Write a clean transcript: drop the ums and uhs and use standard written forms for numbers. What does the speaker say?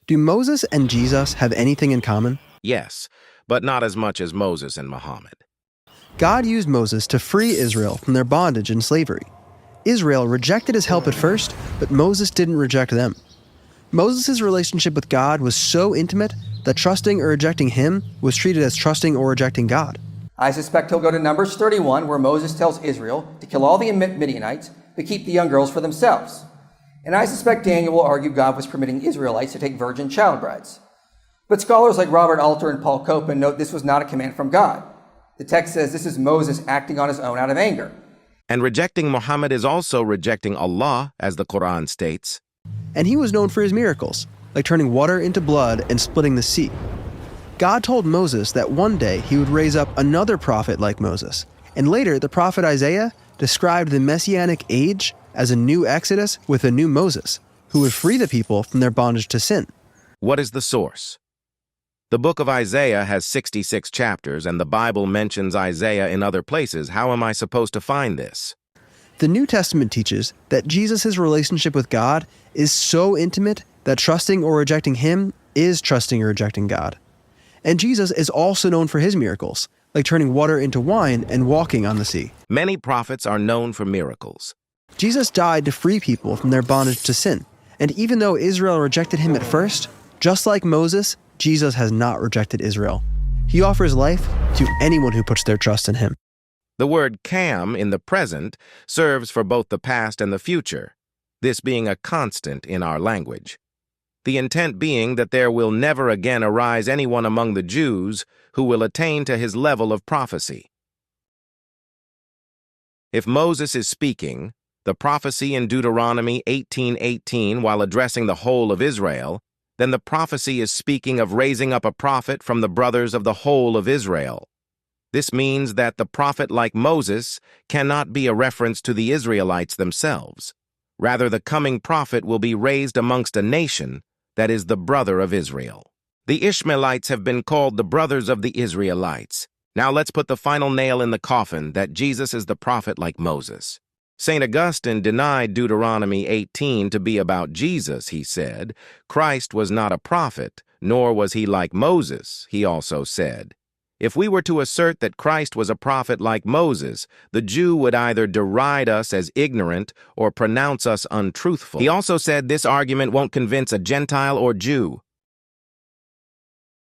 Do Moses and Jesus have anything in common? Yes, but not as much as Moses and Muhammad. God used Moses to free Israel from their bondage and slavery. Israel rejected his help at first, but Moses didn't reject them. Moses' relationship with God was so intimate that trusting or rejecting him was treated as trusting or rejecting God. I suspect he'll go to Numbers 31, where Moses tells Israel to kill all the Midianites, but keep the young girls for themselves. And I suspect Daniel will argue God was permitting Israelites to take virgin child brides. But scholars like Robert Alter and Paul Copan note this was not a command from God. The text says this is Moses acting on his own out of anger. And rejecting Muhammad is also rejecting Allah, as the Quran states. And he was known for his miracles, like turning water into blood and splitting the sea. God told Moses that one day he would raise up another prophet like Moses. And later, the prophet Isaiah described the Messianic age as a new Exodus with a new Moses, who would free the people from their bondage to sin. What is the source? The book of Isaiah has 66 chapters, and the Bible mentions Isaiah in other places. How am I supposed to find this? The New Testament teaches that Jesus' relationship with God is so intimate that trusting or rejecting him is trusting or rejecting God. And Jesus is also known for his miracles, like turning water into wine and walking on the sea. Many prophets are known for miracles. Jesus died to free people from their bondage to sin. And even though Israel rejected him at first, just like Moses, Jesus has not rejected Israel. He offers life to anyone who puts their trust in him. The word kam in the present serves for both the past and the future, this being a constant in our language. The intent being that there will never again arise anyone among the Jews who will attain to his level of prophecy. If Moses is speaking, the prophecy in Deuteronomy 18:18 while addressing the whole of Israel, then the prophecy is speaking of raising up a prophet from the brothers of the whole of Israel. This means that the prophet like Moses cannot be a reference to the Israelites themselves. Rather, the coming prophet will be raised amongst a nation that is the brother of Israel. The Ishmaelites have been called the brothers of the Israelites. Now let's put the final nail in the coffin that Jesus is the prophet like Moses. St. Augustine denied Deuteronomy 18 to be about Jesus, he said. Christ was not a prophet, nor was he like Moses, he also said. If we were to assert that Christ was a prophet like Moses, the Jew would either deride us as ignorant or pronounce us untruthful. He also said this argument won't convince a Gentile or Jew.